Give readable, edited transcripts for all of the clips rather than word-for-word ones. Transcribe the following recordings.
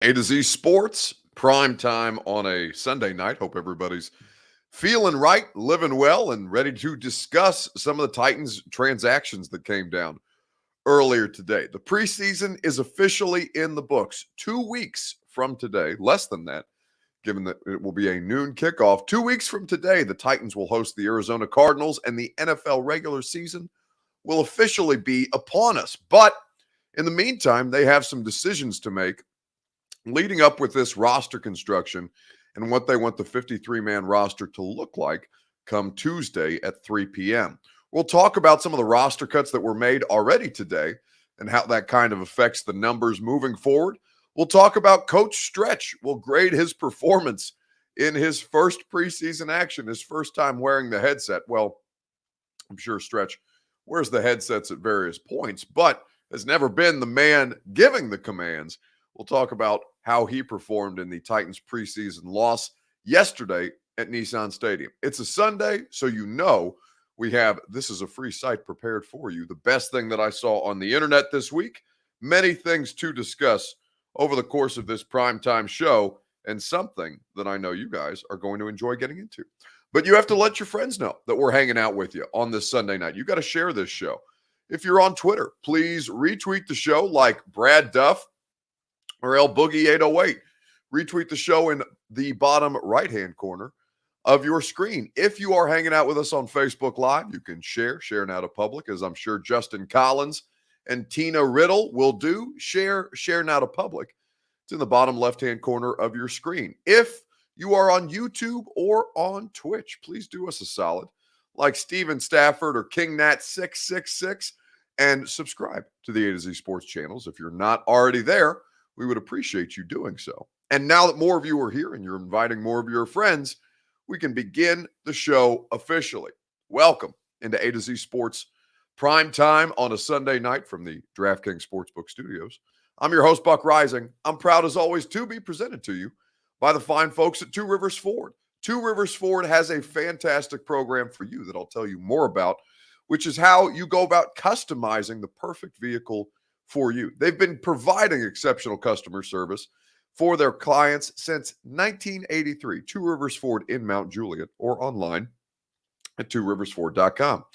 A to Z Sports, prime time on a Sunday night. Hope everybody's feeling right, living well, and ready to discuss some of the Titans transactions that came down earlier today. The preseason is officially in the books. 2 weeks from today, less than that, given that it will be a noon kickoff. 2 weeks from today, the Titans will host the Arizona Cardinals, and the NFL regular season will officially be upon us. But in the meantime, they have some decisions to make leading up with this roster construction and what they want the 53-man roster to look like come Tuesday at 3 p.m. We'll talk about some of the roster cuts that were made already today and how that kind of affects the numbers moving forward. We'll talk about Coach Stretch. We'll grade his performance in his first preseason action, his first time wearing the headset. Well, I'm sure Stretch wears the headsets at various points, but has never been the man giving the commands. We'll talk about how he performed in the Titans preseason loss yesterday at Nissan Stadium. It's a Sunday, so you know we have This Is a Free Site prepared for you. The best thing that I saw on the internet this week, many things to discuss over the course of this primetime show, and something that I know you guys are going to enjoy getting into. But you have to let your friends know that we're hanging out with you on this Sunday night. You got to share this show. If you're on Twitter, please retweet the show like Brad Duff or El Boogie 808. Retweet the show in the bottom right-hand corner of your screen. If you are hanging out with us on Facebook Live, you can share now to public, as I'm sure Justin Collins and Tina Riddle will do. Share now to public. It's in the bottom left-hand corner of your screen. If you are on YouTube or on Twitch, please do us a solid, like Steven Stafford or KingNat666, and subscribe to the A to Z Sports channels. If you're not already there, we would appreciate you doing so. And now that more of you are here and you're inviting more of your friends, we can begin the show officially. Welcome into A to Z Sports prime time on a Sunday night from the DraftKings Sportsbook Studios. I'm your host, Buck Rising. I'm proud, as always, to be presented to you by the fine folks at Two Rivers Ford. Two Rivers Ford has a fantastic program for you that I'll tell you more about, which is how you go about customizing the perfect vehicle for you. They've been providing exceptional customer service for their clients since 1983. Two Rivers Ford in Mount Juliet, or online at tworiversford.com.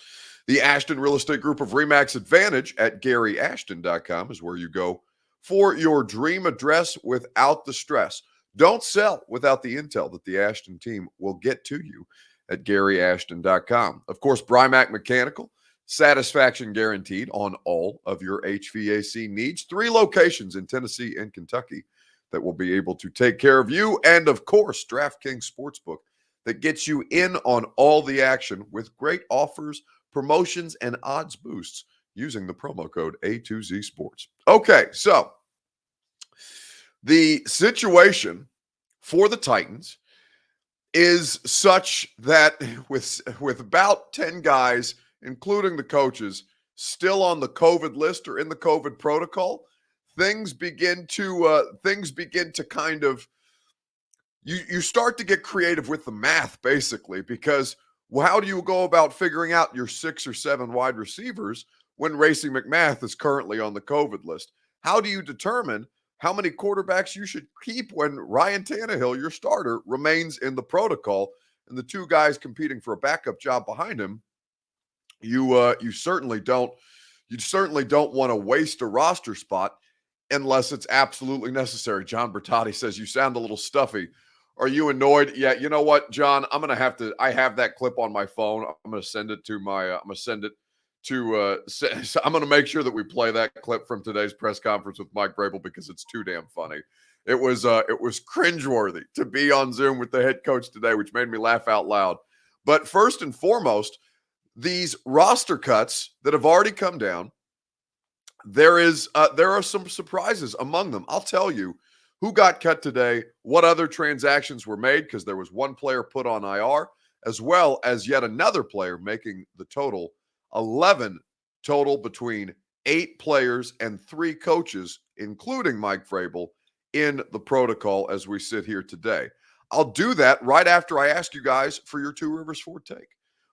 The Ashton Real Estate Group of RE/MAX Advantage at GaryAshton.com is where you go for your dream address without the stress. Don't sell without the intel that the Ashton team will get to you at GaryAshton.com. Of course, Brymac Mechanical, satisfaction guaranteed on all of your HVAC needs. 3 locations in Tennessee and Kentucky that will be able to take care of you. And of course, DraftKings Sportsbook that gets you in on all the action with great offers, promotions, and odds boosts using the promo code A2Z Sports. Okay, so the situation for the Titans is such that with about 10 guys, including the coaches, still on the COVID list or in the COVID protocol, things begin to kind of you start to get creative with the math, basically, because how do you go about figuring out your 6 or 7 wide receivers when Racing McMath is currently on the COVID list? How do you determine how many quarterbacks you should keep when Ryan Tannehill, your starter, remains in the protocol, and the 2 guys competing for a backup job behind him? You certainly don't want to waste a roster spot unless it's absolutely necessary. John Bertotti says you sound a little stuffy. Are you annoyed? Yeah, you know what, John? I have that clip on my phone. I'm gonna send it to I'm going to make sure that we play that clip from today's press conference with Mike Vrabel because it's too damn funny. It was cringeworthy to be on Zoom with the head coach today, which made me laugh out loud. But first and foremost, these roster cuts that have already come down, there are some surprises among them. I'll tell you who got cut today, what other transactions were made, because there was one player put on IR, as well as yet another player, making the total 11 total between 8 players and 3 coaches, including Mike Vrabel, in the protocol as we sit here today. I'll do that right after I ask you guys for your Two Rivers Ford take.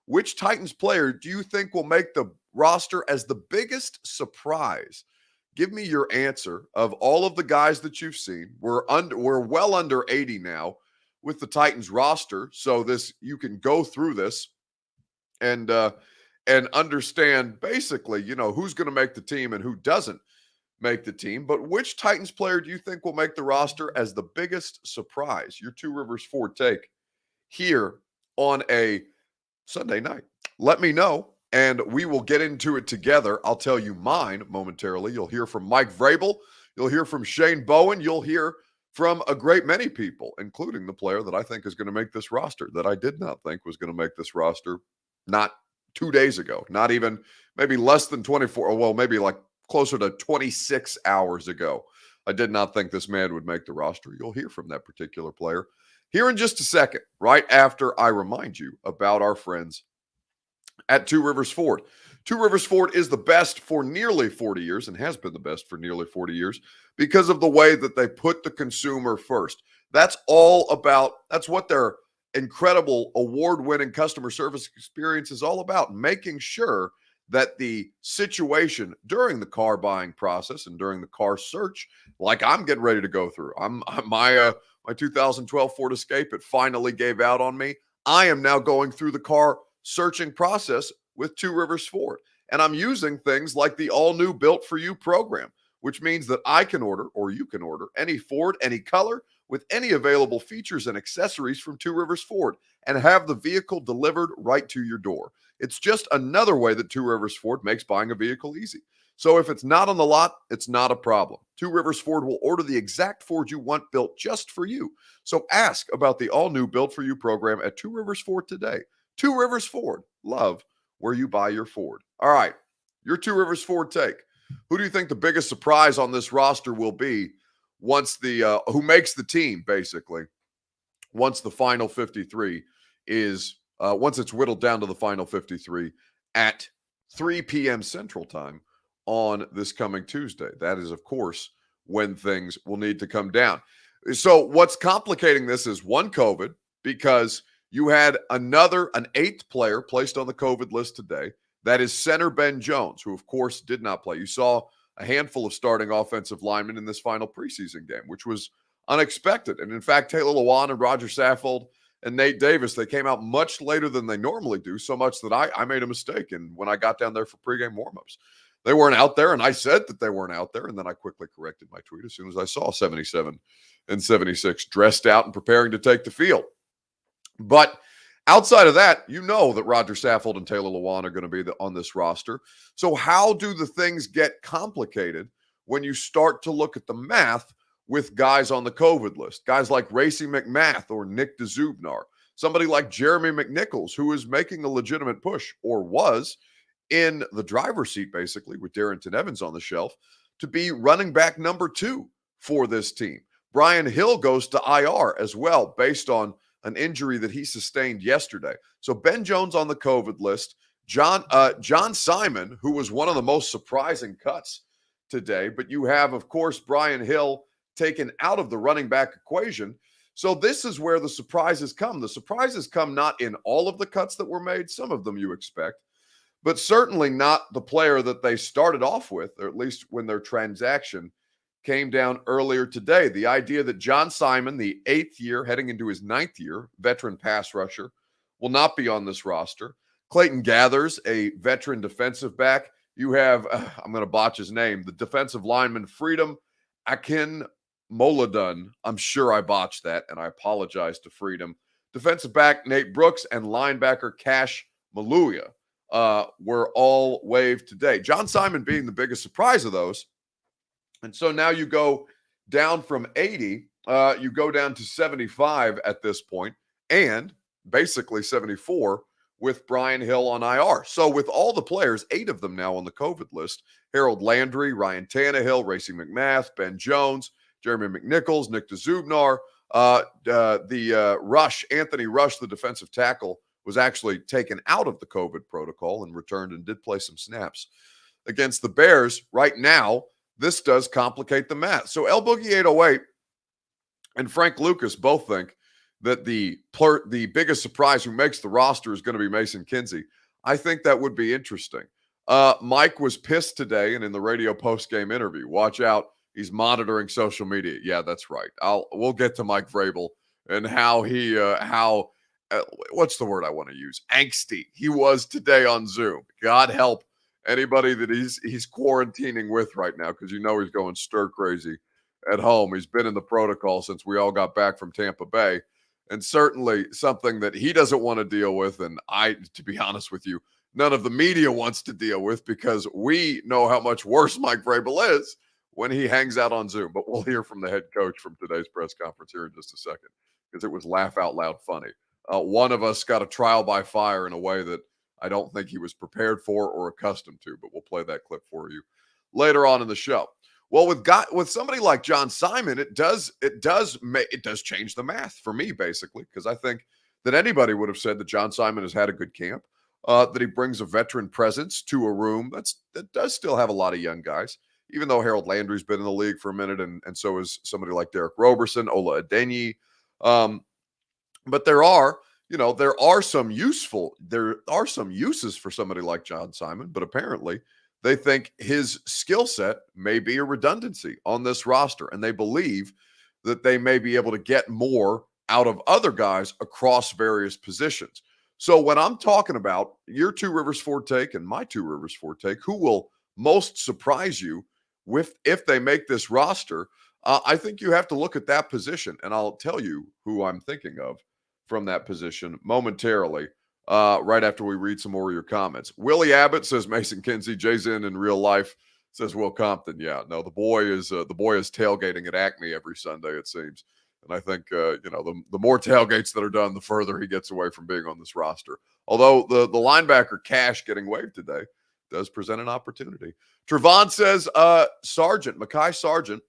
Which Titans player do you think will make the roster as the biggest surprise Give me your answer of all of the guys that you've seen. We're well under 80 now with the Titans roster, so this you can go through this and understand basically, who's going to make the team and who doesn't make the team. But which Titans player do you think will make the roster as the biggest surprise? Your Two Rivers Ford take here on a Sunday night. Let me know, and we will get into it together. I'll tell you mine momentarily. You'll hear from Mike Vrabel. You'll hear from Shane Bowen. You'll hear from a great many people, including the player that I think is going to make this roster, that I did not think was going to make this roster not 2 days ago, not even maybe less than 24, well, maybe like closer to 26 hours ago. I did not think this man would make the roster. You'll hear from that particular player here in just a second, right after I remind you about our friends at Two Rivers Ford. Two Rivers Ford is the best for nearly 40 years and has been the best for nearly 40 years because of the way that they put the consumer first. That's what their incredible award-winning customer service experience is all about, making sure that the situation during the car buying process and during the car search, like I'm getting ready to go through, my 2012 Ford Escape, it finally gave out on me. I am now going through the car searching process with Two Rivers Ford, and I'm using things like the all-new Built For You program, which means that I can order, or you can order, any Ford, any color, with any available features and accessories from Two Rivers Ford, and have the vehicle delivered right to your door. It's just another way that Two Rivers Ford makes buying a vehicle easy. So if it's not on the lot, it's not a problem. Two Rivers Ford will order the exact Ford you want built just for you. So ask about the all-new Built For You program at Two Rivers Ford today. Two Rivers Ford. Love where you buy your Ford. All right, your Two Rivers Ford take. Who do you think the biggest surprise on this roster will be once who makes the team, basically, once the final 53 is once it's whittled down to the final 53 at 3 p.m. Central Time on this coming Tuesday? That is, of course, when things will need to come down. So what's complicating this is one, COVID, because you had an 8th player placed on the COVID list today. That is center Ben Jones, who, of course, did not play. You saw a handful of starting offensive linemen in this final preseason game, which was unexpected. And in fact, Taylor Lewan and Roger Saffold and Nate Davis, they came out much later than they normally do, so much that I made a mistake. And when I got down there for pregame warmups, they weren't out there, and I said that they weren't out there, and then I quickly corrected my tweet as soon as I saw 77 and 76 dressed out and preparing to take the field. But outside of that, you know that Roger Saffold and Taylor Lewan are going to be on this roster. So how do the things get complicated when you start to look at the math with guys on the COVID list? Guys like Racey McMath or Nick DeZubnar. Somebody like Jeremy McNichols, who is making a legitimate push, or was in the driver's seat, basically, with Darrington Evans on the shelf, to be running back number 2 for this team. Brian Hill goes to IR as well, based on an injury that he sustained yesterday. So Ben Jones on the COVID list. John Simon, who was one of the most surprising cuts today. But you have, of course, Brian Hill taken out of the running back equation. So this is where the surprises come. The surprises come not in all of the cuts that were made. Some of them you expect, but certainly not the player that they started off with, or at least when their transaction came down earlier today. The idea that John Simon, the 8th year, heading into his 9th year, veteran pass rusher, will not be on this roster. Clayton Gathers, a veteran defensive back. You have, I'm going to botch his name, the defensive lineman Freedom Akin Moladun. I'm sure I botched that, and I apologize to Freedom. Defensive back Nate Brooks and linebacker Cash Maluya were all waived today. John Simon being the biggest surprise of those. And so now you go down from 80, you go down to 75 at this point, and basically 74 with Brian Hill on IR. So with all the players, 8 of them now on the COVID list, Harold Landry, Ryan Tannehill, Racey McMath, Ben Jones, Jeremy McNichols, Nick DeZubnar, Anthony Rush, the defensive tackle, was actually taken out of the COVID protocol and returned and did play some snaps against the Bears. Right now, this does complicate the math. So El Boogie 808 and Frank Lucas both think that the biggest surprise who makes the roster is going to be Mason Kinsey. I think that would be interesting. Mike was pissed today and in the radio post-game interview. Watch out. He's monitoring social media. Yeah, that's right. We'll get to Mike Vrabel and how he what's the word I want to use? Angsty. He was today on Zoom. God help anybody that he's quarantining with right now, because he's going stir crazy at home. He's been in the protocol since we all got back from Tampa Bay, and certainly something that he doesn't want to deal with. And to be honest with you, none of the media wants to deal with, because we know how much worse Mike Vrabel is when he hangs out on Zoom. But we'll hear from the head coach from today's press conference here in just a second, because it was laugh out loud funny. One of us got a trial by fire in a way that I don't think he was prepared for or accustomed to, but we'll play that clip for you later on in the show. Well, with somebody like John Simon, it does change the math for me, basically, because I think that anybody would have said that John Simon has had a good camp, that he brings a veteran presence to a room that does still have a lot of young guys, even though Harold Landry's been in the league for a minute, and so is somebody like Derrick Roberson, Ola Adenyi. But there are some uses for somebody like John Simon, but apparently they think his skill set may be a redundancy on this roster, and they believe that they may be able to get more out of other guys across various positions. So when I'm talking about your Two Rivers Ford take and my Two Rivers Ford take, who will most surprise you if they make this roster, I think you have to look at that position, and I'll tell you who I'm thinking of from that position momentarily, right after we read some more of your comments. Willie Abbott says Mason Kinsey. Jay's in real life says Will Compton. Yeah, no, the boy is tailgating at Acme every Sunday, it seems. And I think the more tailgates that are done, the further he gets away from being on this roster. Although the linebacker Cash getting waived today does present an opportunity. Trevon says Mekhi Sargent,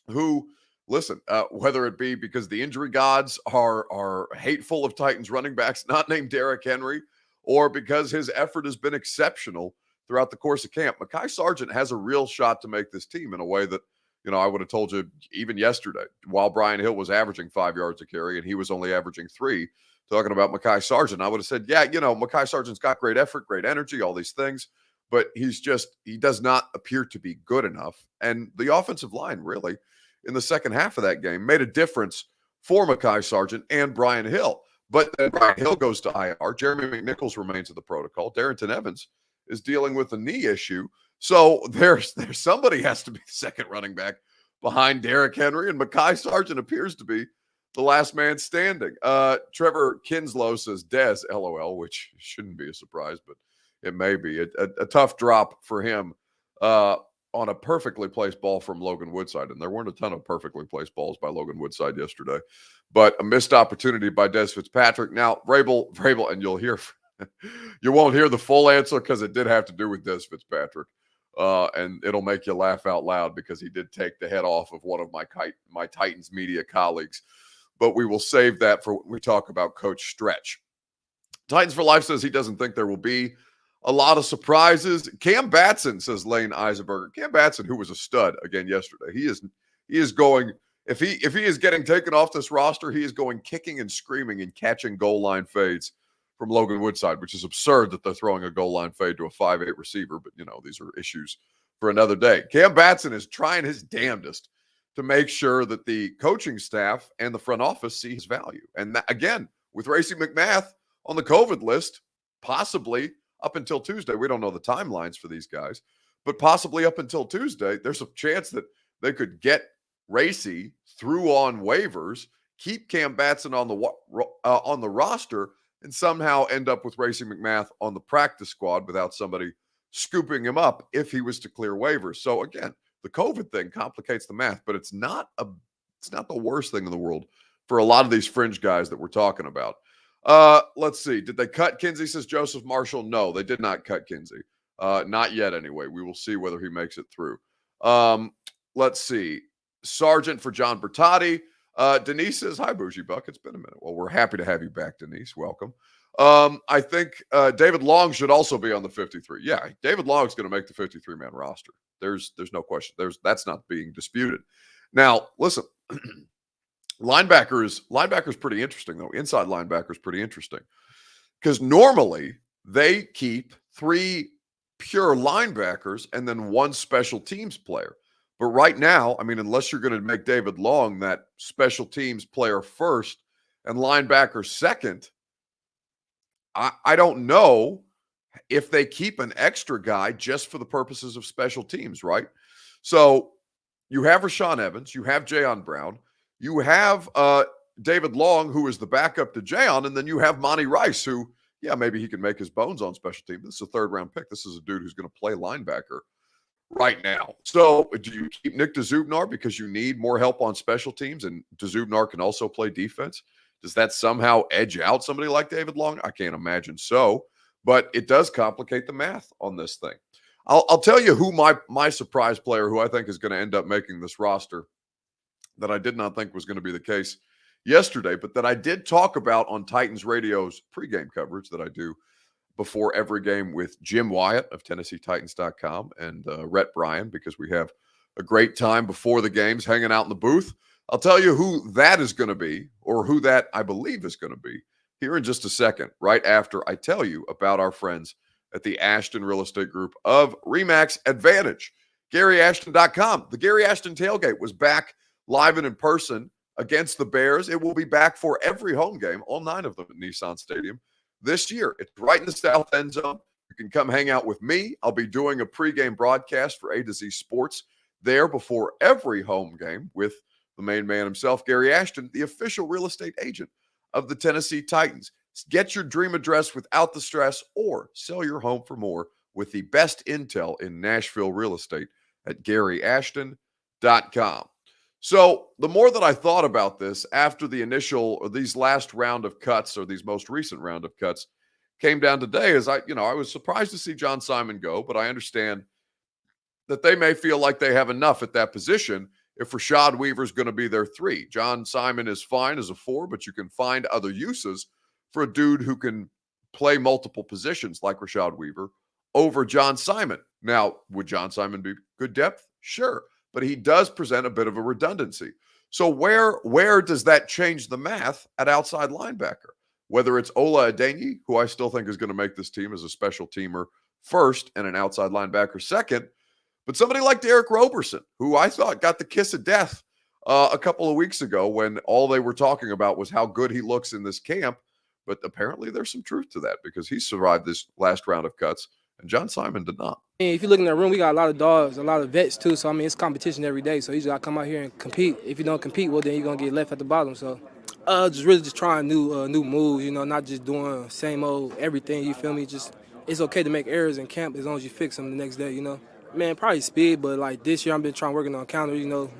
who, listen, whether it be because the injury gods are hateful of Titans running backs not named Derrick Henry, or because his effort has been exceptional throughout the course of camp, Mekhi Sargent has a real shot to make this team in a way that, I would have told you even yesterday, while Brian Hill was averaging 5 yards a carry and he was only averaging 3, talking about Mekhi Sargent, I would have said, yeah, Mekhi Sargent's got great effort, great energy, all these things, but he does not appear to be good enough. And the offensive line really, in the second half of that game, made a difference for Mekhi Sargent and Brian Hill. But then Brian Hill goes to IR. Jeremy McNichols remains in the protocol. Darrington Evans is dealing with a knee issue. So there's somebody has to be the second running back behind Derrick Henry, and Mekhi Sargent appears to be the last man standing. Trevor Kinslow says Dez, LOL, which shouldn't be a surprise, but it may be. A tough drop for him on a perfectly placed ball from Logan Woodside. And there weren't a ton of perfectly placed balls by Logan Woodside yesterday, but a missed opportunity by Des Fitzpatrick. Now, Vrabel, and you won't hear the full answer because it did have to do with Des Fitzpatrick. And it'll make you laugh out loud because he did take the head off of one of my Titans media colleagues. But we will save that for when we talk about Coach Stretch. Titans for Life says he doesn't think there will be a lot of surprises. Cam Batson, says Lane Eisenberger. Cam Batson, who was a stud again yesterday. He is going, if he is getting taken off this roster, he is going kicking and screaming and catching goal line fades from Logan Woodside, which is absurd that they're throwing a goal line fade to a 5'8" receiver. But, these are issues for another day. Cam Batson is trying his damnedest to make sure that the coaching staff and the front office see his value. And that, again, with Racey McMath on the COVID list, possibly up until Tuesday, we don't know the timelines for these guys, but possibly up until Tuesday, there's a chance that they could get Racey through on waivers, keep Cam Batson on the roster, and somehow end up with Racey McMath on the practice squad without somebody scooping him up if he was to clear waivers. So again, the COVID thing complicates the math, but it's not the worst thing in the world for a lot of these fringe guys that we're talking about. Let's see. Did they cut Kinsey, says Joseph Marshall? No, they did not cut Kinsey. Not yet anyway. We will see whether he makes it through. Let's see. Sergeant for John Bertotti. Denise says, hi, Bougie Buck. It's been a minute. Well, we're happy to have you back, Denise. Welcome. I think David Long should also be on the 53. Yeah, David Long's going to make the 53-man roster. There's no question. That's not being disputed. Now, listen, linebackers pretty interesting, though. Inside linebackers pretty interesting because normally they keep 3 pure linebackers and then one special teams player. But right now, I mean, unless you're going to make David Long that special teams player first and linebacker second, I don't know if they keep an extra guy just for the purposes of special teams, right? So you have Rashaan Evans, you have Jayon Brown, you have David Long, who is the backup to Jayon, and then you have Monty Rice, who, yeah, maybe he can make his bones on special teams. This is a third-round pick. This is a dude who's going to play linebacker right now. So do you keep Nick DeZubnar because you need more help on special teams, and DeZubnar can also play defense? Does that somehow edge out somebody like David Long? I can't imagine so, but it does complicate the math on this thing. I'll tell you who my surprise player, who I think is going to end up making this roster, that I did not think was going to be the case yesterday, but that I did talk about on Titans Radio's pregame coverage that I do before every game with Jim Wyatt of TennesseeTitans.com and Rhett Bryan, because we have a great time before the games hanging out in the booth. I'll tell you who that is going to be, or who that I believe is going to be, here in just a second, right after I tell you about our friends at the Ashton Real Estate Group of RE/MAX Advantage. GaryAshton.com. The Gary Ashton tailgate was back live and in person against the Bears. It will be back for every home game, all 9 of them at Nissan Stadium this year. It's right in the south end zone. You can come hang out with me. I'll be doing a pregame broadcast for A to Z Sports there before every home game with the main man himself, Gary Ashton, the official real estate agent of the Tennessee Titans. Get your dream address without the stress, or sell your home for more with the best intel in Nashville real estate at GaryAshton.com. So the more that I thought about this after the initial, or these last round of cuts, or these most recent round of cuts came down today, is I was surprised to see John Simon go, but I understand that they may feel like they have enough at that position if Rashad Weaver is going to be their 3. John Simon is fine as a 4, but you can find other uses for a dude who can play multiple positions like Rashad Weaver over John Simon. Now, would John Simon be good depth? Sure, but he does present a bit of a redundancy. So where does that change the math at outside linebacker? Whether it's Ola Adenyi, who I still think is going to make this team as a special teamer first and an outside linebacker second, but somebody like Derrick Roberson, who I thought got the kiss of death a couple of weeks ago when all they were talking about was how good he looks in this camp. But apparently there's some truth to that, because he survived this last round of cuts and John Simon did not. If you look in the room, we got a lot of dogs, a lot of vets too. So, I mean, it's competition every day. So you just got to come out here and compete. If you don't compete, well, then you're going to get left at the bottom. So just trying new moves, not just doing same old everything, you feel me? Just, it's okay to make errors in camp as long as you fix them the next day, Man, probably speed, but like this year I've been working on counter,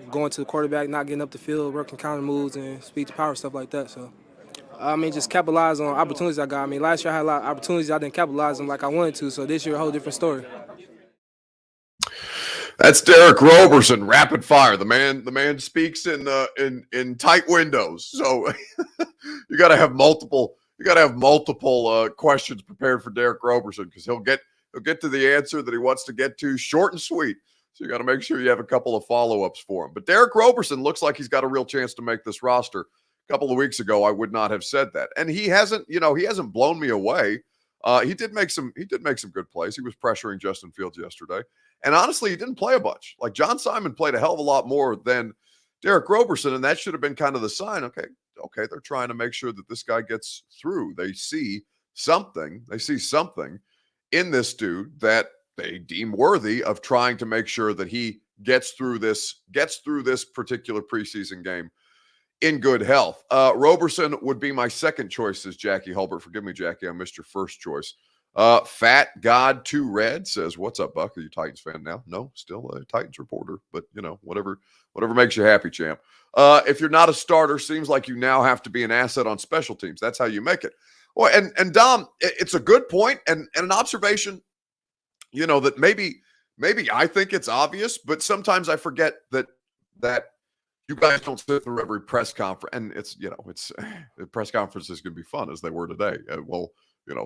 going to the quarterback, not getting up the field, working counter moves and speed to power, stuff like that. So, I mean, just capitalize on opportunities I got. I mean, last year I had a lot of opportunities, I didn't capitalize them like I wanted to, so this year a whole different story. That's Derrick Roberson, rapid fire. The man speaks in tight windows. So you got to have multiple questions prepared for Derrick Roberson, because he'll get to the answer that he wants to get to, short and sweet. So you got to make sure you have a couple of follow-ups for him. But Derrick Roberson looks like he's got a real chance to make this roster. A couple of weeks ago, I would not have said that, and he hasn't blown me away. He did make some good plays. He was pressuring Justin Fields yesterday. And honestly, he didn't play a bunch. Like, John Simon played a hell of a lot more than Derrick Roberson, and that should have been kind of the sign. Okay, they're trying to make sure that this guy gets through. They see something in this dude that they deem worthy of trying to make sure that he gets through this particular preseason game in good health. Roberson would be my second choice, says Jackie Hulbert. Forgive me, Jackie, I missed your first choice. Fat God 2 Red says, "What's up, Buck? Are you Titans fan now?" No, still a Titans reporter, but whatever makes you happy, champ. If you're not a starter, seems like you now have to be an asset on special teams. That's how you make it. Well, and Dom, it's a good point and an observation, that maybe I think it's obvious, but sometimes I forget that you guys don't sit through every press conference, and it's the press conferences can be fun as they were today.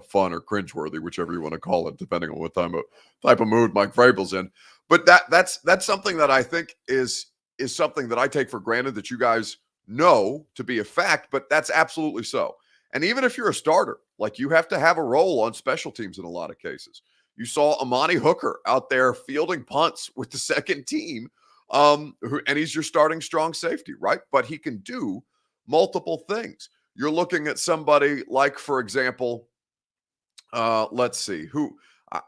Fun or cringeworthy, whichever you want to call it, depending on what type of mood Mike Vrabel's in. But that's something that I think is something that I take for granted that you guys know to be a fact, but that's absolutely so. And even if you're a starter, like, you have to have a role on special teams in a lot of cases. You saw Amani Hooker out there fielding punts with the second team, and he's your starting strong safety, right? But he can do multiple things. You're looking at somebody like, for example, let's see, who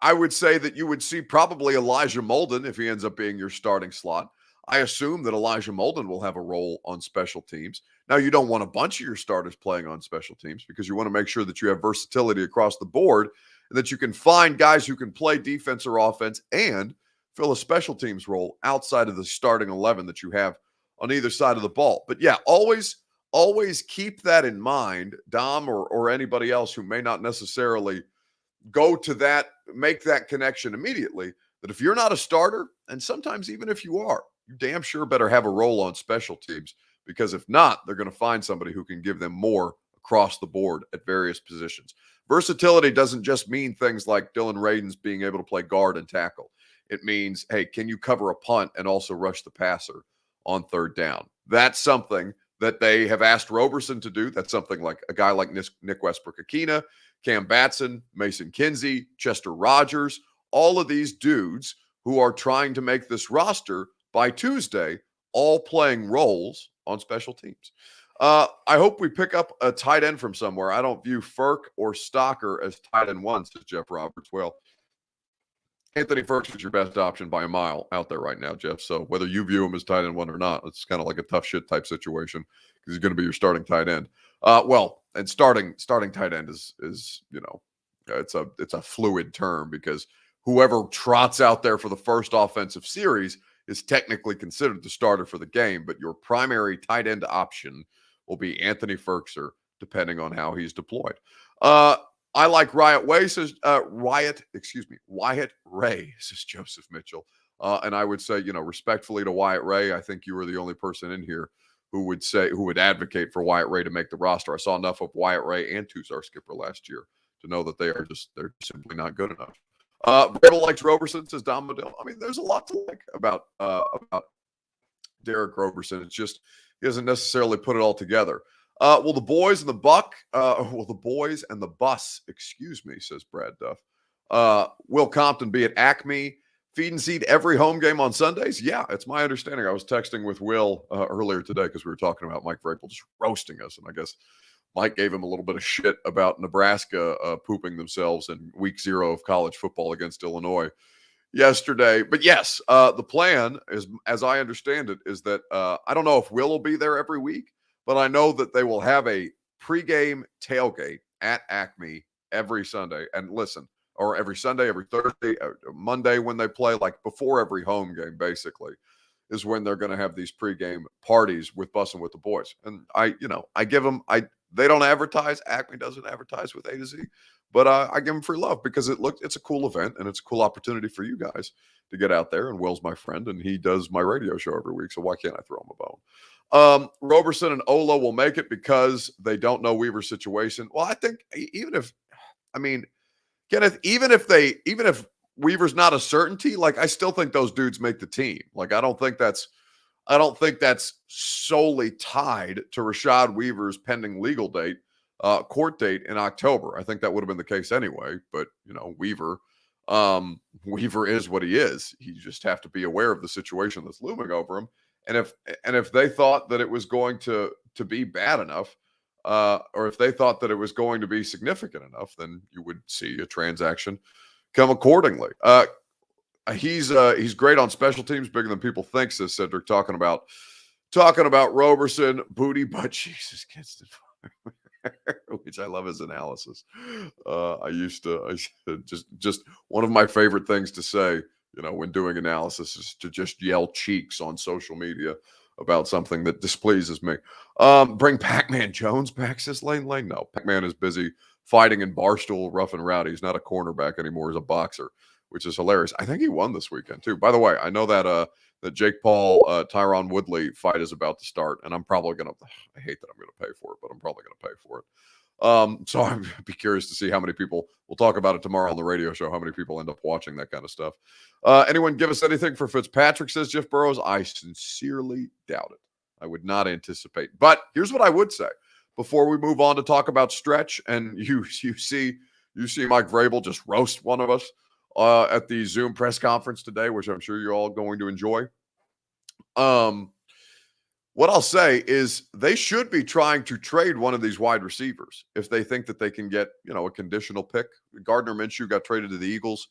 I would say that you would see probably Elijah Molden if he ends up being your starting slot. I assume that Elijah Molden will have a role on special teams. Now, you don't want a bunch of your starters playing on special teams because you want to make sure that you have versatility across the board and that you can find guys who can play defense or offense and fill a special teams role outside of the starting 11 that you have on either side of the ball. But yeah, always keep that in mind, Dom, or anybody else who may not necessarily go to that, make that connection immediately, that if you're not a starter, and sometimes even if you are, you damn sure better have a role on special teams, because if not, they're going to find somebody who can give them more across the board at various positions. Versatility doesn't just mean things like Dylan Radins being able to play guard and tackle. It means, hey, can you cover a punt and also rush the passer on third down? That's something that they have asked Roberson to do. That's something like a guy like Nick Westbrook-Akina, Cam Batson, Mason Kinsey, Chester Rogers, all of these dudes who are trying to make this roster by Tuesday, all playing roles on special teams. I hope we pick up a tight end from somewhere. I don't view Ferk or Stocker as tight end one, says Jeff Roberts. Well, Anthony Ferks is your best option by a mile out there right now, Jeff. So whether you view him as tight end one or not, it's kind of like a tough shit type situation because he's going to be your starting tight end. And starting tight end is it's a fluid term because whoever trots out there for the first offensive series is technically considered the starter for the game, but your primary tight end option will be Anthony Ferkser, depending on how he's deployed. I like Wyatt Ray, says Joseph Mitchell. And I would say, respectfully to Wyatt Ray, I think you were the only person in here who would advocate for Wyatt Ray to make the roster. I saw enough of Wyatt Ray and Tuzar Skipper last year to know that they're simply not good enough. Vrabel likes Roberson, says Don Medill. I mean, there's a lot to like about Derrick Roberson. It's just he doesn't necessarily put it all together. Will the boys and the bus, excuse me, says Brad Duff. Will Compton be at Acme? Feed and seed every home game on Sundays? Yeah, it's my understanding. I was texting with Will earlier today because we were talking about Mike Vrabel just roasting us. And I guess Mike gave him a little bit of shit about Nebraska pooping themselves in week 0 of college football against Illinois yesterday. But yes, the plan is, as I understand it, is that I don't know if Will be there every week, but I know that they will have a pregame tailgate at Acme every Sunday. And listen, or every Sunday, every Thursday, Monday when they play, like before every home game, basically, is when they're going to have these pregame parties with Bussin' with the Boys. And I give them, they don't advertise. Acme doesn't advertise with A to Z, but I give them free love because it's a cool event and it's a cool opportunity for you guys to get out there. And Will's my friend and he does my radio show every week. So why can't I throw him a bone? Roberson and Ola will make it because they don't know Weaver's situation. Well, I think Kenneth, even if Weaver's not a certainty, like I still think those dudes make the team. Like I don't think that's solely tied to Rashad Weaver's pending legal date, court date in October. I think that would have been the case anyway. But Weaver is what he is. You just have to be aware of the situation that's looming over him. And if they thought that it was going to be bad enough, or if they thought that it was going to be significant enough, then you would see a transaction come accordingly. He's great on special teams, bigger than people think, says Cedric, talking about Roberson, booty butt Jesus gets it, which I love his analysis. I used to just one of my favorite things to say, when doing analysis is to just yell cheeks on social media about something that displeases me. Bring Pac-Man Jones back, says Lane. No, Pac-Man is busy fighting in Barstool Rough and Rowdy. He's not a cornerback anymore. He's a boxer, which is hilarious. I think he won this weekend too. By the way, I know that the Jake Paul, Tyron Woodley fight is about to start, and I'm probably going to, I hate that I'm going to pay for it, but I'm probably going to pay for it. So I'd be curious to see how many people, we'll talk about it tomorrow on the radio show, how many people end up watching that kind of stuff. Anyone give us anything for Fitzpatrick, says Jeff Burrows? I sincerely doubt it. I would not anticipate. But here's what I would say before we move on to talk about stretch, and you see Mike Vrabel just roast one of us at the Zoom press conference today, which I'm sure you're all going to enjoy. What I'll say is they should be trying to trade one of these wide receivers if they think that they can get, a conditional pick. Gardner Minshew got traded to the Eagles.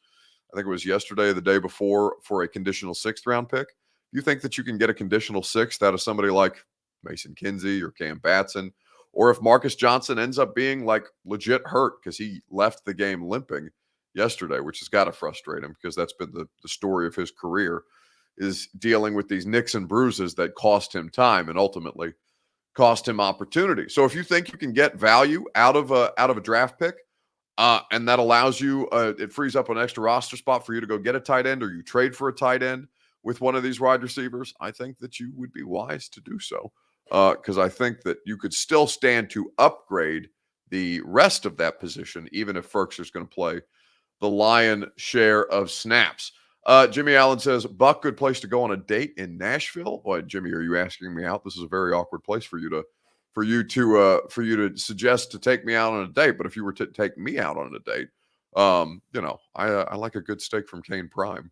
I think it was yesterday or the day before for a conditional 6th round pick. You think that you can get a conditional 6th out of somebody like Mason Kinsey or Cam Batson, or if Marcus Johnson ends up being like legit hurt because he left the game limping yesterday, which has got to frustrate him because that's been the story of his career, is dealing with these nicks and bruises that cost him time and ultimately cost him opportunity. So if you think you can get value out of a draft pick, and that allows you, it frees up an extra roster spot for you to go get a tight end, or you trade for a tight end with one of these wide receivers, I think that you would be wise to do so, because I think that you could still stand to upgrade the rest of that position, even if Ferkser's going to play the lion share of snaps. Jimmy Allen says, Buck, good place to go on a date in Nashville. Boy, Jimmy, are you asking me out? This is a very awkward place for you to suggest to take me out on a date. But if you were to take me out on a date, I like a good steak from Kane Prime.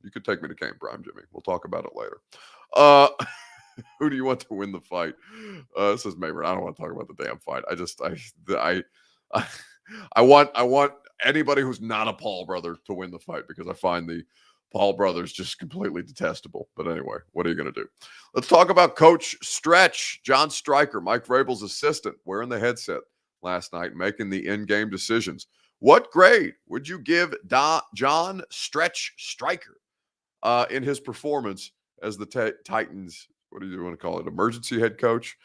You could take me to Kane Prime, Jimmy. We'll talk about it later. Who do you want to win the fight? This is Maynard. I don't want to talk about the damn fight. I want anybody who's not a Paul brother to win the fight, because I find the Paul brothers just completely detestable. But anyway, what are you going to do? Let's talk about Coach Stretch, John Stryker, Mike Vrabel's assistant, wearing the headset last night, making the in-game decisions. What grade would you give John Stretch Stryker in his performance as the Titans, what do you want to call it, emergency head coach,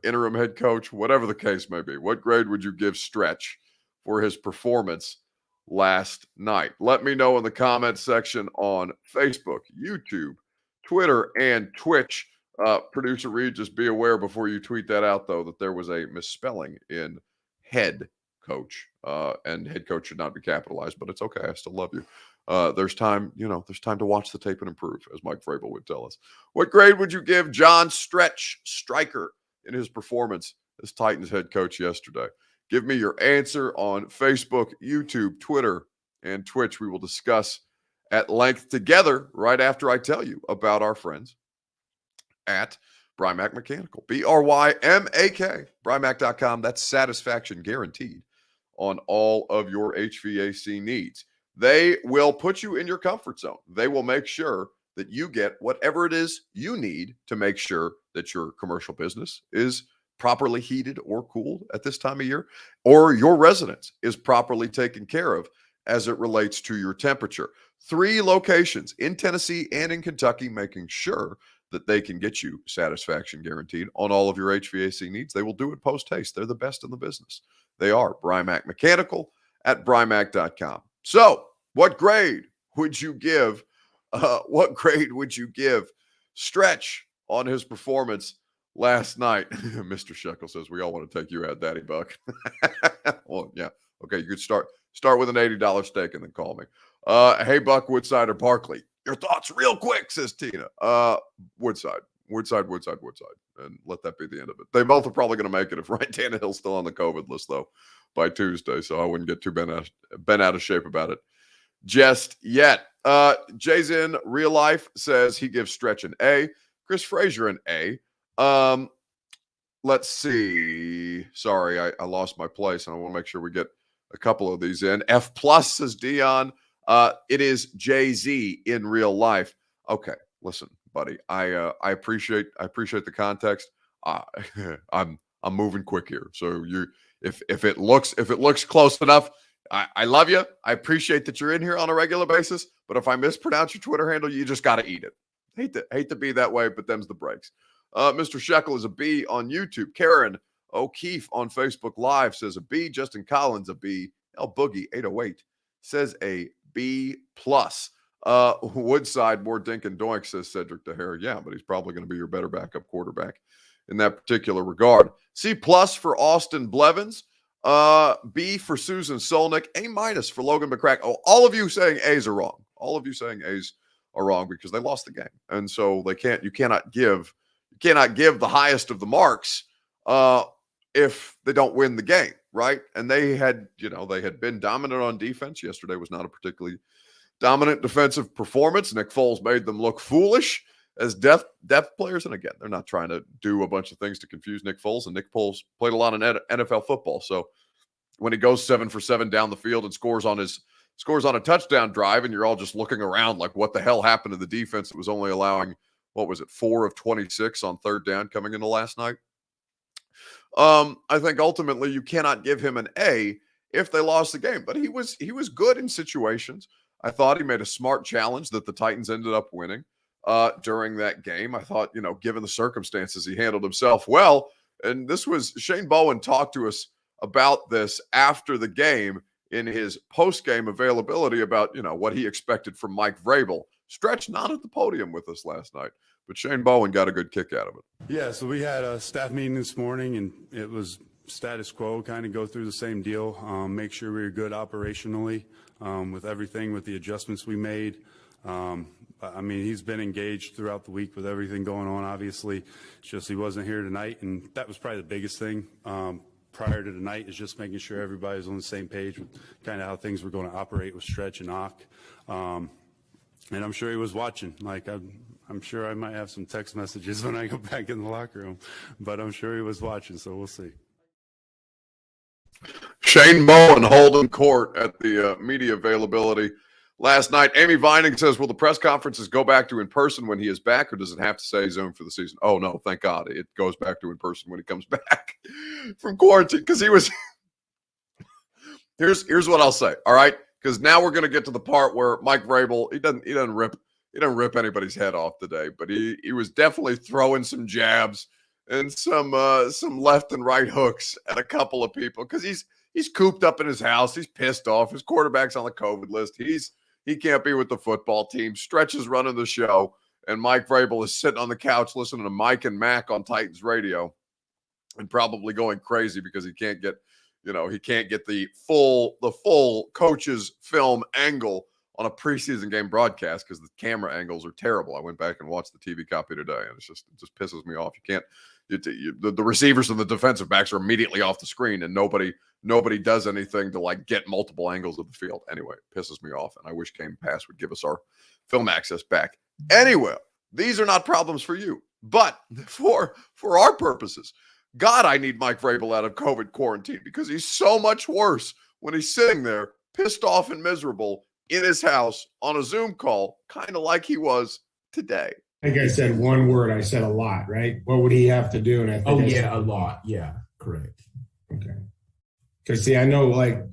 interim head coach, whatever the case may be? What grade would you give Stretch for his performance last night? Let me know in the comment section on Facebook, YouTube, Twitter, and Twitch. Producer Reed, just be aware before you tweet that out, though, that there was a misspelling in head coach, and head coach should not be capitalized, but it's okay. I still love you. There's time to watch the tape and improve, as Mike Vrabel would tell us. What grade would you give John Stretch Stryker in his performance as Titans head coach yesterday? Give me your answer on Facebook, YouTube, Twitter, and Twitch. We will discuss at length together right after I tell you about our friends at Brymak Mechanical. BRYMAK, Brymak.com. That's satisfaction guaranteed on all of your HVAC needs. They will put you in your comfort zone. They will make sure that you get whatever it is you need to make sure that your commercial business is properly heated or cooled at this time of year, or your residence is properly taken care of as it relates to your temperature. 3 locations in Tennessee and in Kentucky, making sure that they can get you satisfaction guaranteed on all of your HVAC needs. They will do it post-haste. They're the best in the business. They are Brymak Mechanical at Brymak.com. So what grade would you give Stretch on his performance last night? Mr. Shekel says, we all want to take you out, Daddy Buck. Well, yeah. Okay, you could start with an $80 steak and then call me. Hey, Buck, Woodside, or Barkley? Your thoughts real quick, says Tina. Woodside, and let that be the end of it. They both are probably going to make it if Ryan Tannehill's still on the COVID list, though, by Tuesday, so I wouldn't get too bent out of shape about it just yet. Jay's in real life says he gives Stretch an A. Chris Frazier an A. Let's see. Sorry, I lost my place, and I want to make sure we get a couple of these in. F plus, says Dion. It is Jay-Z in real life. Okay, listen, buddy. I appreciate the context. I'm moving quick here. So if it looks close enough, I love you. I appreciate that you're in here on a regular basis. But if I mispronounce your Twitter handle, you just got to eat it. Hate to be that way, but them's the breaks. Mr. Shekel is a B on YouTube. Karen O'Keefe on Facebook Live says a B. Justin Collins a B. El Boogie 808 says a B plus. Woodside, more dink and doink, says Cedric DeHare. Yeah, but he's probably going to be your better backup quarterback in that particular regard. C plus for Austin Blevins. B for Susan Solnick. A minus for Logan McCrack. Oh, all of you saying A's are wrong. All of you saying A's are wrong because they lost the game, and so you cannot give the highest of the marks if they don't win the game, right? And they had been dominant on defense. Yesterday was not a particularly dominant defensive performance. Nick Foles made them look foolish as depth players. And again, they're not trying to do a bunch of things to confuse Nick Foles. And Nick Foles played a lot of NFL football. So when he goes 7 for 7 down the field and scores on a touchdown drive, and you're all just looking around like, what the hell happened to the defense that was only allowing, 4 of 26 on third down coming into last night? I think ultimately you cannot give him an A if they lost the game, but he was good in situations. I thought he made a smart challenge that the Titans ended up winning during that game. I thought, given the circumstances, he handled himself well. And this was Shane Bowen talked to us about this after the game in his post-game availability about, what he expected from Mike Vrabel. Stretch not at the podium with us last night, but Shane Bowen got a good kick out of it. Yeah, so we had a staff meeting this morning, and it was status quo, kind of go through the same deal, make sure we were good operationally with everything, with the adjustments we made. I mean, he's been engaged throughout the week with everything going on, obviously. It's just he wasn't here tonight, and that was probably the biggest thing prior to tonight, is just making sure everybody's on the same page with kind of how things were going to operate with Stretch and Ock. And I'm sure he was watching. Like, I'm sure I might have some text messages when I go back in the locker room, but I'm sure he was watching, so we'll see. Shane Bowen holding court at the media availability last night. Amy Vining says, will the press conferences go back to in person when he is back, or does it have to stay Zoom for the season? Oh, no, thank God. It goes back to in person when he comes back from quarantine, because he was – here's what I'll say, all right? Because now we're going to get to the part where Mike Vrabel, he doesn't rip anybody's head off today, but he was definitely throwing some jabs and some left and right hooks at a couple of people, because he's cooped up in his house. He's pissed off. His quarterback's on the COVID list. He can't be with the football team. Stretch is running the show, and Mike Vrabel is sitting on the couch listening to Mike and Mac on Titans radio and probably going crazy because he can't get the full coach's film angle on a preseason game broadcast because the camera angles are terrible. I went back and watched the TV copy today, and it just pisses me off. The receivers and the defensive backs are immediately off the screen, and nobody does anything to like get multiple angles of the field. Anyway, it pisses me off, and I wish Game Pass would give us our film access back. Anyway, these are not problems for you, but for our purposes, God, I need Mike Vrabel out of COVID quarantine, because he's so much worse when he's sitting there pissed off and miserable in his house on a Zoom call, kind of like he was today. I think I said one word. I said a lot, right? What would he have to do? And I think a lot. Yeah, correct. Okay. Because see, I know, like,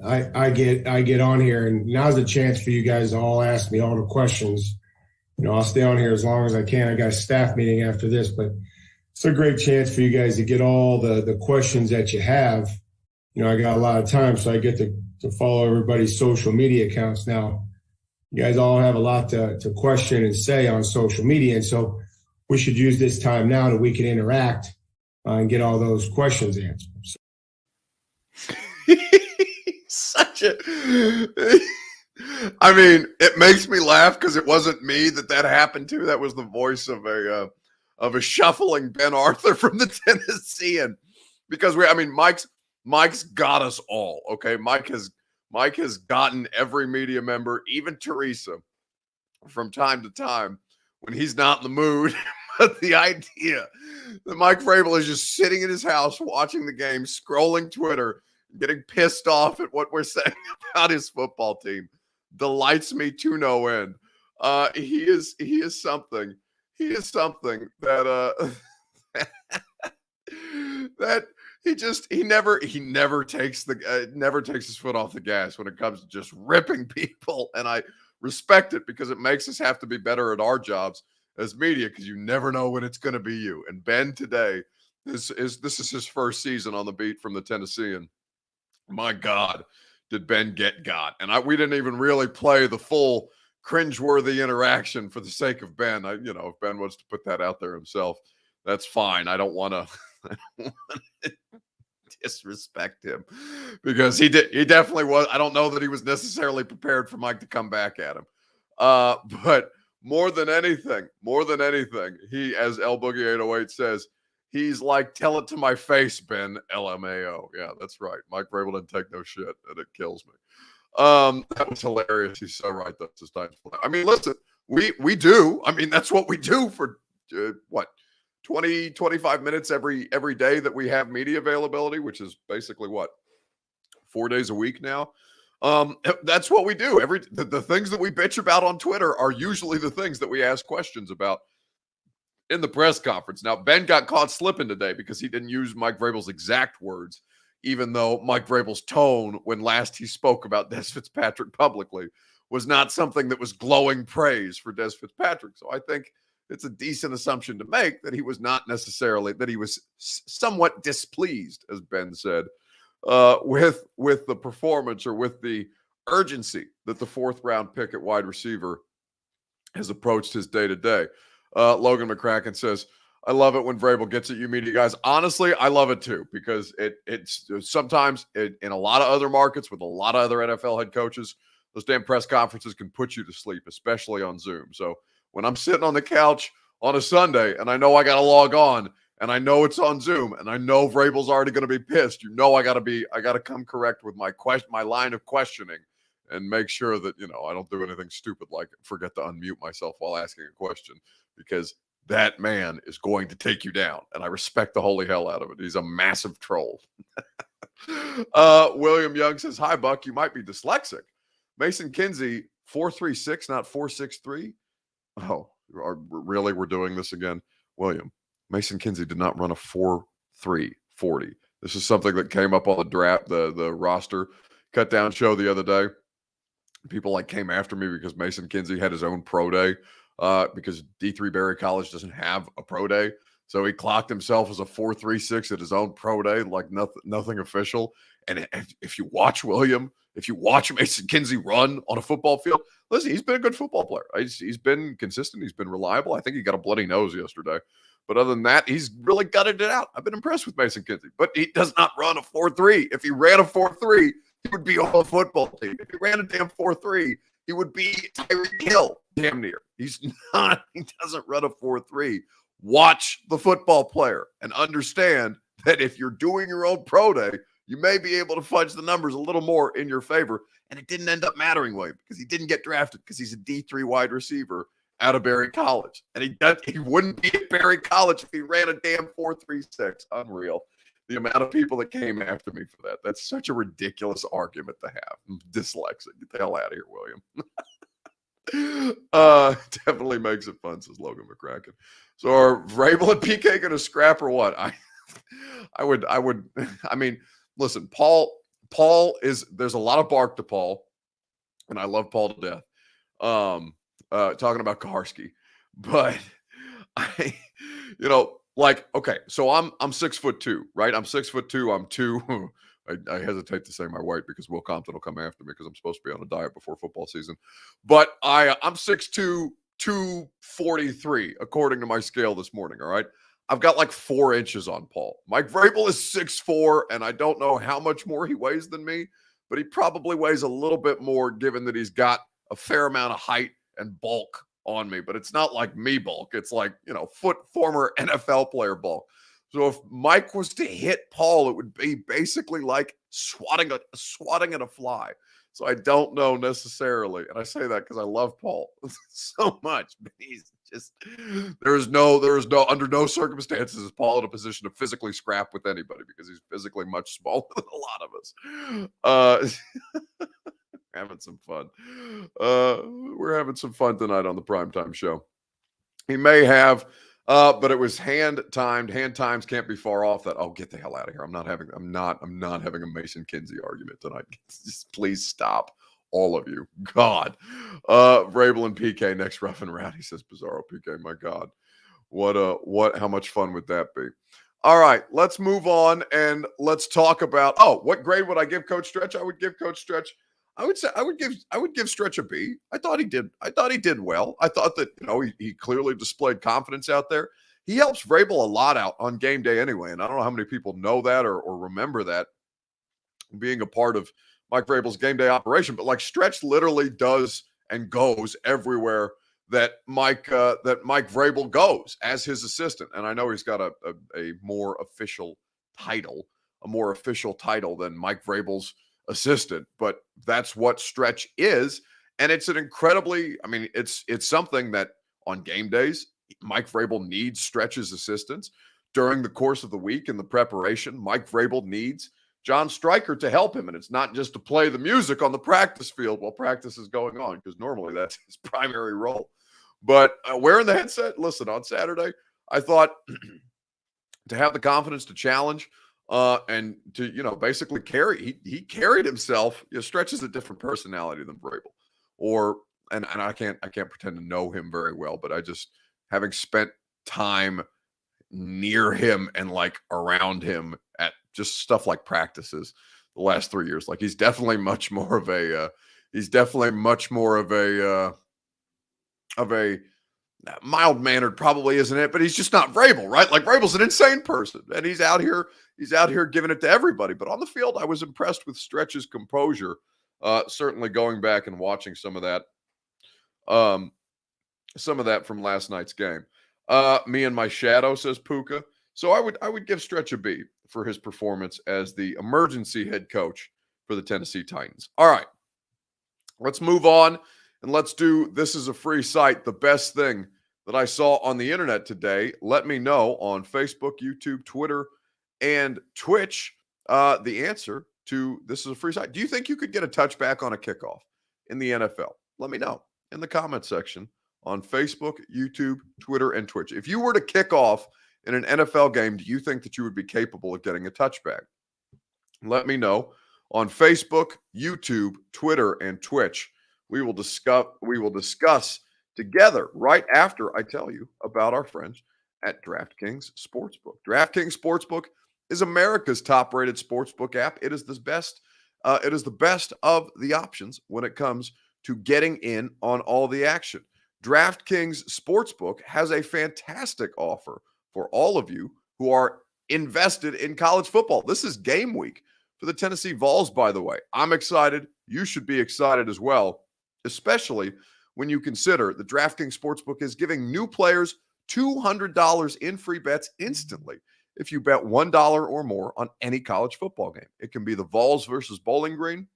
I get on here, and now's a chance for you guys to all ask me all the questions. I'll stay on here as long as I can. I got a staff meeting after this, but it's a great chance for you guys to get all the questions that you have. I got a lot of time, so I get to follow everybody's social media accounts now. You guys all have a lot to question and say on social media, and so we should use this time now that we can interact and get all those questions answered. Such a I mean, it makes me laugh because it wasn't me that happened to. That was the voice of a shuffling Ben Arthur from the Tennessean, because Mike's got us all. Okay, Mike has gotten every media member, even Teresa, from time to time when he's not in the mood. But the idea that Mike Vrabel is just sitting in his house watching the game, scrolling Twitter, getting pissed off at what we're saying about his football team delights me to no end. He is something. He is something that that he never takes his foot off the gas when it comes to just ripping people, and I respect it because it makes us have to be better at our jobs as media, because you never know when it's going to be you. And Ben today, this is his first season on the beat from the Tennessean. My God, did Ben get got? And we didn't even really play the full cringeworthy interaction for the sake of Ben. If Ben wants to put that out there himself, that's fine. I don't want to disrespect him, because he definitely was. I don't know that he was necessarily prepared for Mike to come back at him. But more than anything, he, as El Boogie 808 says, He's like, tell it to my face, Ben, LMAO. Yeah, that's right. Mike Vrabel didn't take no shit, and it kills me. That was hilarious. He's so right. That's his time. I mean, listen, we do. I mean, that's what we do for what 20, 25 minutes every day that we have media availability, which is basically what 4 days a week now. That's what we do. The things that we bitch about on Twitter are usually the things that we ask questions about in the press conference. Now, Ben got caught slipping today because he didn't use Mike Vrabel's exact words, even though Mike Vrabel's tone when last he spoke about Des Fitzpatrick publicly was not something that was glowing praise for Des Fitzpatrick. So I think it's a decent assumption to make that he was not necessarily, that he was somewhat displeased, as Ben said, with the performance or with the urgency that the 4th round pick at wide receiver has approached his day-to-day. Logan McCracken says, I love it when Vrabel gets at you media guys. Honestly, I love it too, because it's sometimes in a lot of other markets with a lot of other NFL head coaches, those damn press conferences can put you to sleep, especially on Zoom. So when I'm sitting on the couch on a Sunday and I know I got to log on and I know it's on Zoom and I know Vrabel's already going to be pissed, I got to come correct with my line of questioning and make sure that, I don't do anything stupid like forget to unmute myself while asking a question, because that man is going to take you down. And I respect the holy hell out of it. He's a massive troll. William Young says, hi, Buck. You might be dyslexic. Mason Kinsey, 4.36, not 4.63. Oh, really? We're doing this again? William, Mason Kinsey did not run a 4.3 This is something that came up on the draft, the roster cut down show the other day. People came after me because Mason Kinsey had his own pro day. Because D3 Berry College doesn't have a pro day. So he clocked himself as a 4.36 at his own pro day, like nothing official. And if you watch Mason Kinsey run on a football field, listen, he's been a good football player. He's been consistent. He's been reliable. I think he got a bloody nose yesterday. But other than that, he's really gutted it out. I've been impressed with Mason Kinsey. But he does not run a 4.3. If he ran a 4.3, he would be on a football team. If he ran a damn 4.3, he would be Tyreek Hill, damn near. He's not. He doesn't run a 4.3. Watch the football player and understand that if you're doing your own pro day, you may be able to fudge the numbers a little more in your favor. And it didn't end up mattering, William, because he didn't get drafted because he's a D3 wide receiver out of Berry College. And he wouldn't be at Berry College if he ran a damn 4.36. Unreal. The amount of people that came after me for that. That's such a ridiculous argument to have. I'm dyslexic. Get the hell out of here, William. Definitely makes it fun, says Logan McCracken. So are Vrabel and PK going to scrap or what? I mean, listen, Paul there's a lot of bark to Paul, and I love Paul to death. Talking about Kaharski, but okay, so I'm 6'2", right? I'm 6'2". I'm 2. I hesitate to say my weight because Will Compton will come after me because I'm supposed to be on a diet before football season. But I'm 6'2", 243, according to my scale this morning, all right? I've got 4 inches on Paul. Mike Vrabel is 6'4", and I don't know how much more he weighs than me, but he probably weighs a little bit more given that he's got a fair amount of height and bulk on me. But it's not like me bulk. It's former NFL player bulk. So if Mike was to hit Paul, it would be basically like swatting at a fly. So I don't know necessarily, and I say that because I love Paul so much. But he's just there is no under no circumstances is Paul in a position to physically scrap with anybody because he's physically much smaller than a lot of us. Having some fun. We're having some fun tonight on the primetime show. He may have. But it was hand timed. Hand times can't be far off that. Oh, get the hell out of here. I'm not having a Mason Kinsey argument tonight. Just please stop. All of you. God. Vrabel and PK next rough and rowdy, says Bizarro PK. My God. How much fun would that be? All right, let's move on and let's talk about what grade would I give Coach Stretch? I would give Coach Stretch. I would give Stretch a B. I thought he did well. I thought that, he clearly displayed confidence out there. He helps Vrabel a lot out on game day anyway. And I don't know how many people know that or remember that being a part of Mike Vrabel's game day operation, but Stretch literally does and goes everywhere that Mike Vrabel goes as his assistant. And I know he's got a more official title, than Mike Vrabel's assistant, but that's what Stretch is. And it's an incredibly, I mean, it's something that on game days, Mike Vrabel needs Stretch's assistance. During the course of the week in the preparation, Mike Vrabel needs John Stryker to help him. And it's not just to play the music on the practice field while practice is going on, because normally that's his primary role. But wearing the headset, listen, on Saturday, I thought to have the confidence to challenge and to, basically carry, he carried himself. Stretch is a different personality than Vrabel. And I can't pretend to know him very well, but I just, having spent time near him and like around him at just stuff like practices the last 3 years, like he's definitely much more of a mild-mannered, probably isn't it, but he's just not Vrabel, right? Like Vrabel's an insane person, and he's out here giving it to everybody. But on the field, I was impressed with Stretch's composure. Certainly going back and watching some of that from last night's game. Me and my shadow, says Puka. So I would give Stretch a B for his performance as the emergency head coach for the Tennessee Titans. All right, let's move on and let's do This Is a Free Site, the best thing that I saw on the internet today. Let me know on Facebook, YouTube, Twitter, and Twitch the answer to This Is a Free Site. Do you think you could get a touchback on a kickoff in the NFL? Let me know in the comment section on Facebook, YouTube, Twitter, and Twitch. If you were to kick off in an NFL game, do you think that you would be capable of getting a touchback? Let me know on Facebook, YouTube, Twitter, and Twitch. We will discuss together right after I tell you about our friends at DraftKings Sportsbook. DraftKings Sportsbook is America's top-rated sportsbook app. It is the best. It is the best of the options when it comes to getting in on all the action. DraftKings Sportsbook has a fantastic offer for all of you who are invested in college football. This is game week for the Tennessee Vols, by the way. I'm excited. You should be excited as well, especially when you consider the DraftKings Sportsbook is giving new players $200 in free bets instantly if you bet $1 or more on any college football game. It can be the Vols versus Bowling Green.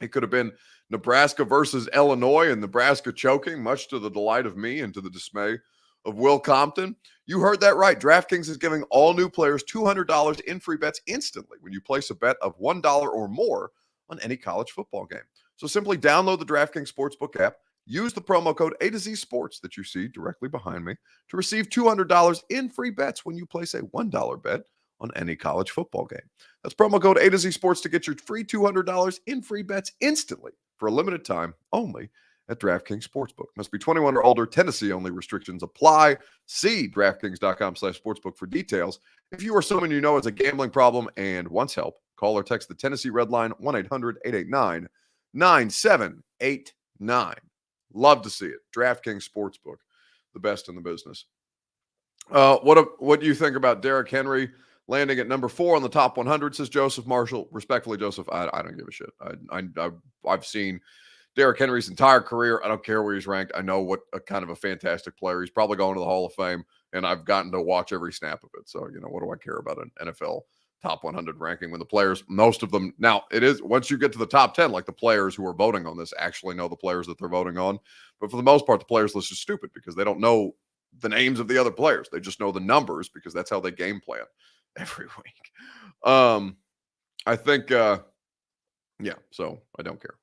It could have been Nebraska versus Illinois and Nebraska choking, much to the delight of me and to the dismay of Will Compton. You heard that right. DraftKings is giving all new players $200 in free bets instantly when you place a bet of $1 or more on any college football game. So simply download the DraftKings Sportsbook app, use the promo code A to Z Sports that you see directly behind me to receive $200 in free bets when you place a $1 bet on any college football game. That's promo code A to Z Sports to get your free $200 in free bets instantly for a limited time only at DraftKings Sportsbook. Must be 21 or older. Tennessee only. Restrictions apply. See DraftKings.com/sportsbook for details. If you or someone you know has a gambling problem and wants help, call or text the Tennessee Red Line 1-800-889-9789. Love to see it. DraftKings Sportsbook, the best in the business. What do you think about Derrick Henry landing at number 4 on the top 100, says Joseph Marshall. Respectfully, Joseph, I don't give a shit. I've seen Derrick Henry's entire career. I don't care where he's ranked. I know what a kind of a fantastic player. He's probably going to the Hall of Fame, and I've gotten to watch every snap of it. So, what do I care about an NFL top 100 ranking when the players, most of them, now it is, once you get to the top 10, like the players who are voting on this actually know the players that they're voting on. But for the most part, the players list is stupid because they don't know the names of the other players. They just know the numbers because that's how they game plan every week. I think, so I don't care.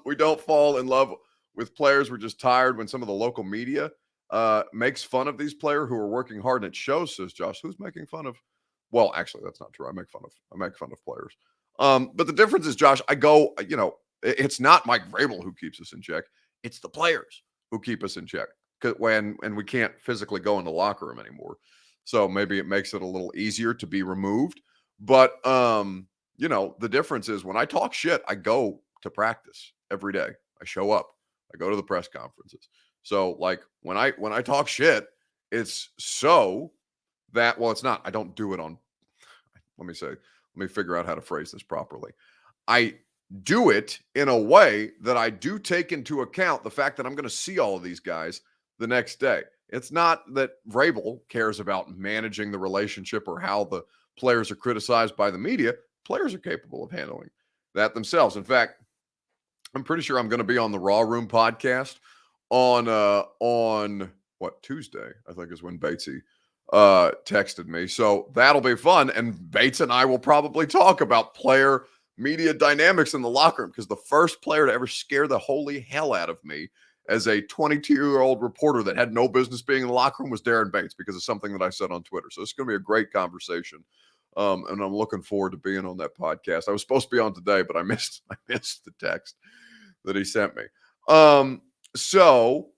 We don't fall in love with players. We're just tired when some of the local media makes fun of these players who are working hard, and it shows, says Josh. Who's making fun of? Well, actually, that's not true. I make fun of players. But the difference is, Josh, it's not Mike Vrabel who keeps us in check. It's the players who keep us in check when we can't physically go in the locker room anymore. So maybe it makes it a little easier to be removed. But the difference is when I talk shit, I go to practice every day. I show up. I go to the press conferences. So like when I talk shit, it's so that, well, it's not. I don't do it on, let me figure out how to phrase this properly. I do it in a way that I do take into account the fact that I'm going to see all of these guys the next day. It's not that Vrabel cares about managing the relationship or how the players are criticized by the media. Players are capable of handling that themselves. In fact, I'm pretty sure I'm going to be on the Raw Room podcast on what, Tuesday, I think is when Batesy texted me. So that'll be fun. And Bates and I will probably talk about player media dynamics in the locker room, because the first player to ever scare the holy hell out of me as a 22-year-old reporter that had no business being in the locker room was Darren Bates, because of something that I said on Twitter. So it's going to be a great conversation. And I'm looking forward to being on that podcast. I was supposed to be on today, but I missed the text that he sent me. So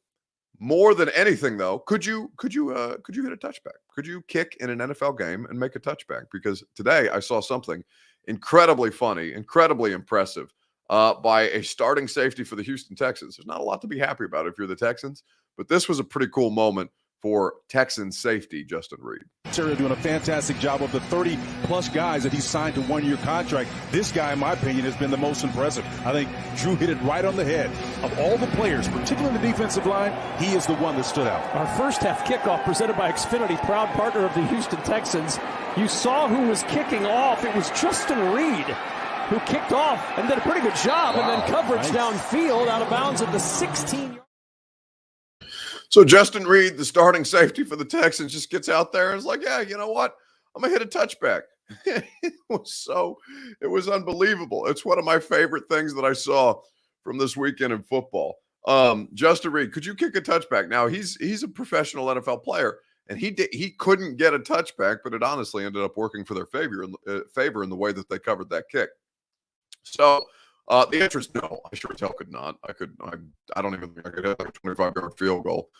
more than anything, though, could you hit a touchback? Could you kick in an NFL game and make a touchback? Because today I saw something incredibly funny, incredibly impressive by a starting safety for the Houston Texans. There's not a lot to be happy about if you're the Texans, but this was a pretty cool moment for Texans safety Justin Reid. Terry doing a fantastic job of the 30-plus guys that he signed to one-year contract. This guy, in my opinion, has been the most impressive. I think Drew hit it right on the head. Of all the players, particularly the defensive line, he is the one that stood out. Our first half kickoff presented by Xfinity, proud partner of the Houston Texans. You saw who was kicking off. It was Justin Reid, who kicked off and did a pretty good job. Wow, and then coverage downfield, out of bounds at the 16-yard. So Justin Reid, the starting safety for the Texans, just gets out there and is like, yeah, you know what? I'm going to hit a touchback. It was unbelievable. It's one of my favorite things that I saw from this weekend in football. Justin Reid, could you kick a touchback? Now, he's a professional NFL player, and he couldn't get a touchback, but it honestly ended up working for their favor in the way that they covered that kick. So the answer is no. I sure as hell could not. I don't even think I could hit like a 25-yard field goal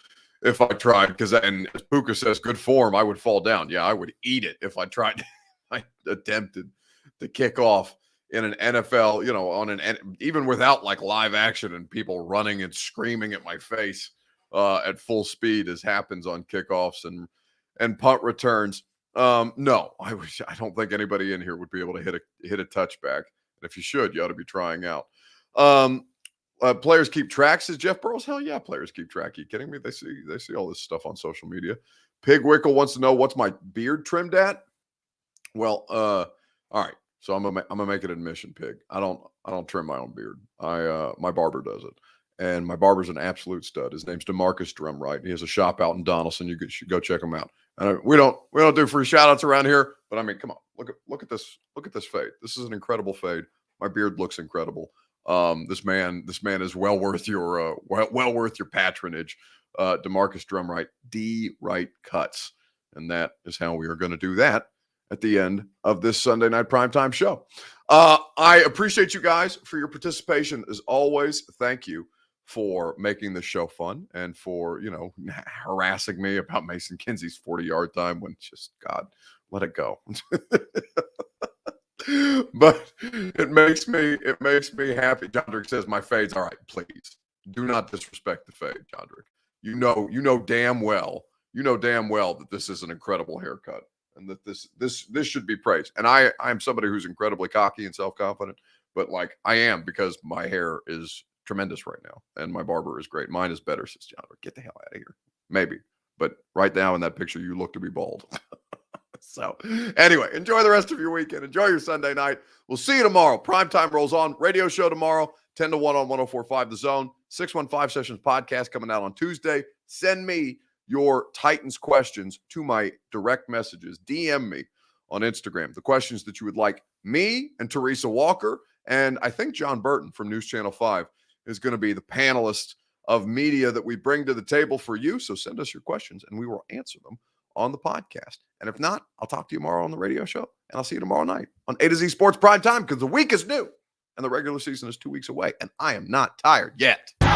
if I tried. Because, and as Puka says, good form, I would fall down. Yeah, I would eat it if I tried. I attempted to kick off in an NFL, even without like live action and people running and screaming at my face at full speed, as happens on kickoffs and punt returns. No, I don't think anybody in here would be able to hit a touchback. And if you should, you ought to be trying out. Players keep track, says Jeff Burrows. Hell yeah, players keep track. Are you kidding me? They see all this stuff on social media. Pig Wickle wants to know, what's my beard trimmed at? Well, all right. So I'm gonna make an admission, Pig. I don't trim my own beard. My barber does it, and my barber's an absolute stud. His name's DeMarcus Drumright. He has a shop out in Donaldson. You should go check him out. And we don't do free shout outs around here, but I mean, come on, look at this fade. This is an incredible fade. My beard looks incredible. This man is well worth your patronage. DeMarcus Drumright, D Right Cuts, and that is how we are going to do that at the end of this Sunday night primetime show. I appreciate you guys for your participation as always. Thank you for making this show fun and for, harassing me about Mason Kinsey's 40-yard time when just, God, let it go. But it makes me happy. John Drick says my fade's all right. Please do not disrespect the fade, John Drick. You know damn well that this is an incredible haircut and that this should be praised. And I'm somebody who's incredibly cocky and self-confident, but like I am, because my hair is tremendous right now and my barber is great. Mine is better, says John. Get the hell out of here. Maybe, but right now in that picture you look to be bald. So anyway, enjoy the rest of your weekend. Enjoy your Sunday night. We'll see you tomorrow. Primetime rolls on. Radio show tomorrow, 10 to 1 on 104.5 The Zone. 615 Sessions podcast coming out on Tuesday. Send me your Titans questions to my direct messages. DM me on Instagram. The questions that you would like me and Teresa Walker, and I think John Burton from News Channel 5 is going to be the panelist of media that we bring to the table for you. So send us your questions and we will answer them on the podcast. And if not, I'll talk to you tomorrow on the radio show, and I'll see you tomorrow night on A to Z Sports Prime Time, because the week is new and the regular season is 2 weeks away, and I am not tired yet. No!